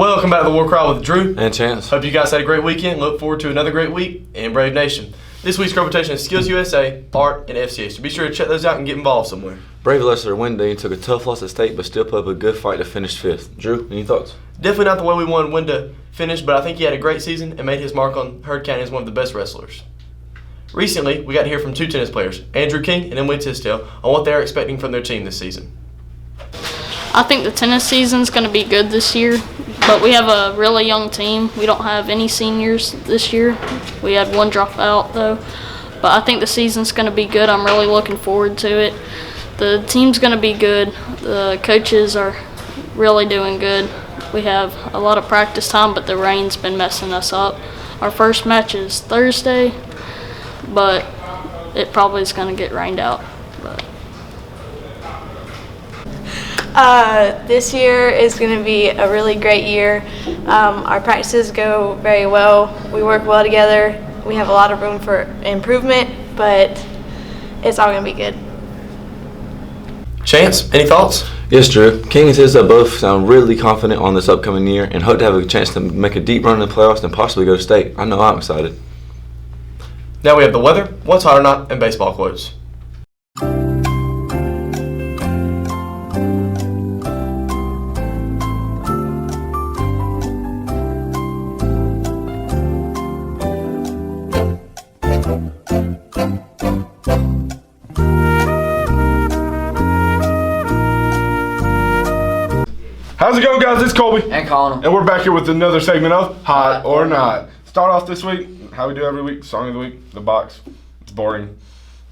Welcome back to the War Cry with Drew and Chance. Hope you guys had a great weekend. Look forward to another great week in Brave Nation. This week's competition is Skills USA, Art, and FCA, so be sure to check those out and get involved somewhere. Brave Leicester Windine took a tough loss at state, but still put up a good fight to finish fifth. Drew, any thoughts? Definitely not the way we wanted Wynn to finish, but I think he had a great season and made his mark on Heard County as one of the best wrestlers. Recently, we got to hear from two tennis players, Andrew King and Emily Tisdale, on what they are expecting from their team this season. I think the tennis season's going to be good this year, but we have a really young team. We don't have any seniors this year. We had one drop out, though. But I think the season's going to be good. I'm really looking forward to it. The team's going to be good. The coaches are really doing good. We have a lot of practice time, but the rain's been messing us up. Our first match is Thursday, but it probably is going to get rained out. But This year is going to be a really great year. Our practices go very well. We work well together. We have a lot of room for improvement, but it's all going to be good. Chance, any thoughts? Yes, Drew. King and Tisdale both sound really confident on this upcoming year and hope to have a chance to make a deep run in the playoffs and possibly go to state. I know I'm excited. Now we have the weather, what's hot or not, and baseball quotes. How's it going, guys? It's Colby. And Colin. And we're back here with another segment of Hot or Not. Start off this week, how we do every week, song of the week, the box. It's boring.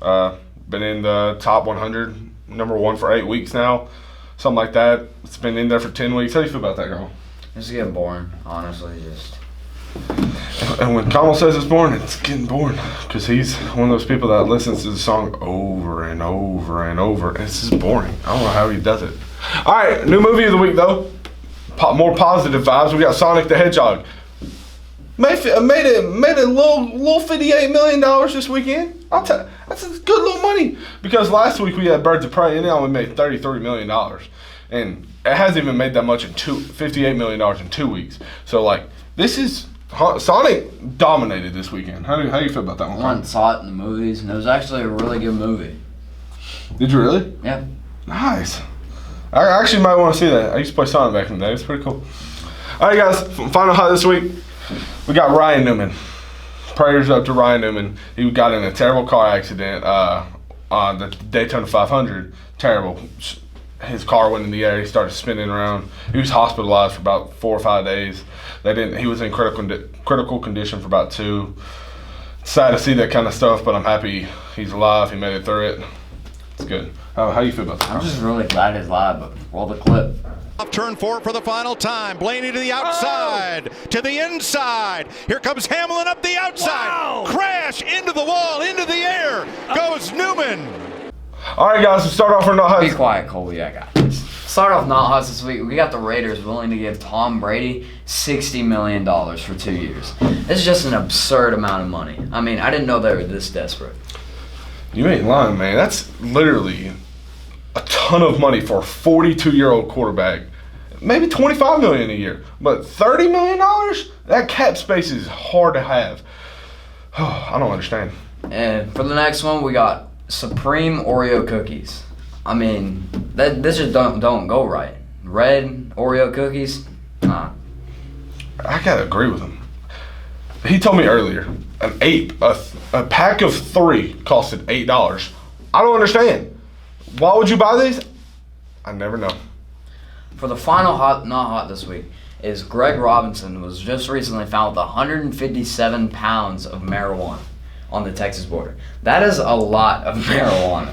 Been in the top 100, number one for 8 weeks now. Something like that. It's been in there for 10 weeks. How do you feel about that, girl? It's getting boring, honestly. And when Kamal says it's boring, it's getting boring. Because he's one of those people that listens to the song over and over and over. And it's just boring. I don't know how he does it. All right, new movie of the week, though. More positive vibes. We got Sonic the Hedgehog. Made a little $58 million this weekend. That's a good little money. Because last week we had Birds of Prey, and it only made $33 million. And it hasn't even made that much in $58 million in 2 weeks. So, like, this is... Sonic dominated this weekend. How do you feel about that one? I went and saw it in the movies, and it was actually a really good movie. Did you really? Yeah. Nice. I actually might want to see that. I used to play Sonic back in the day. It's pretty cool. All right, guys. Final hot this week. We got Ryan Newman. Prayers up to Ryan Newman. He got in a terrible car accident on the Daytona 500. Terrible. His car went in the air. He started spinning around. He was hospitalized for about 4 or 5 days. He was in critical condition for about 2. Sad to see that kind of stuff, but I'm happy he's alive. He made it through it. It's good. How do you feel about that? I'm just really glad he's alive, but roll the clip. Off turn 4 for the final time. Blaney to the outside, to the inside. Here comes Hamlin up the outside. Wow. Crash into the wall, into the air. Goes Newman. All right, guys. Let's start off for not hot. Be quiet, Colby. I got this. Start off not hot this week. We got the Raiders willing to give Tom Brady $60 million for 2 years. This is just an absurd amount of money. I mean, I didn't know they were this desperate. You ain't lying, man. That's literally a ton of money for a 42-year-old quarterback. Maybe $25 million a year, but $30 million? That cap space is hard to have. I don't understand. And for the next one, we got Supreme Oreo cookies. I mean, this just don't go right. Red Oreo cookies, nah. I gotta agree with him. He told me earlier, a pack of 3 costed $8. I don't understand. Why would you buy these? I never know. For the final hot, not hot this week, is Greg Robinson was just recently found with 157 pounds of marijuana on the Texas border. That is a lot of marijuana.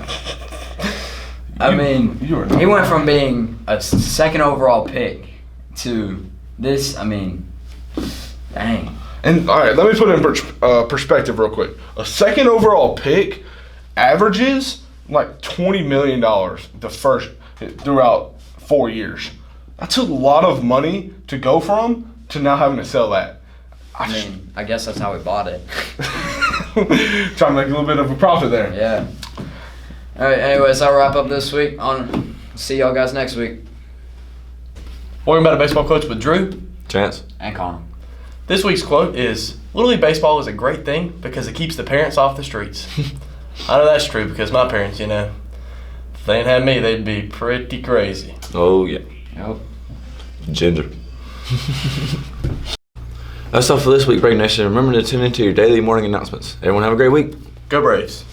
I mean, he went from being a second overall pick to this. I mean, dang. And all right, let me put it in perspective real quick. A second overall pick averages like $20 million throughout 4 years. That's a lot of money to go from to now having to sell that. I guess that's how we bought it. Trying to make a little bit of a profit there. Yeah. All right. Anyways, I'll wrap up this week. See y'all guys next week. Welcome back to Baseball Quotes with Drew Chance. And Connor. This week's quote is, Little League Baseball is a great thing because it keeps the parents off the streets. I know that's true because my parents, if they didn't have me, they'd be pretty crazy. Oh, yeah. Yep. Ginger. That's all for this week, Break Nation. Remember to tune into your daily morning announcements. Everyone have a great week. Go Braves.